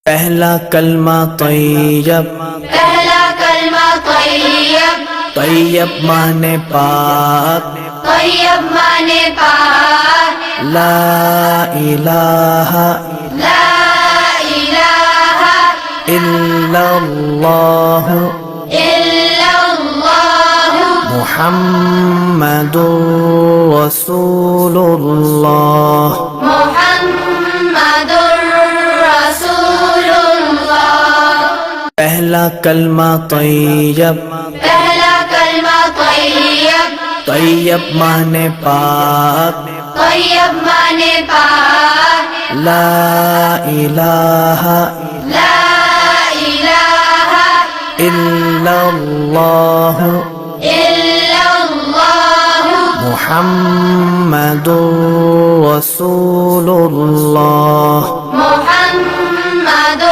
پہلا کلمہ طیب، پہلا کلمہ طیب، طیب مانے پاک، طیب مانے پاک، لا الہ لا الہ الا اللہ الا اللہ محمد رسول اللہ۔ محمد رسول اللہ۔ پہلا کلمہ طیب، پہلا کلمہ طیب، طیب مانے پاک، طیب مانے پاک، لا الہ لا الہ الا اللہ الا اللہ محمد رسول اللہ۔ محمد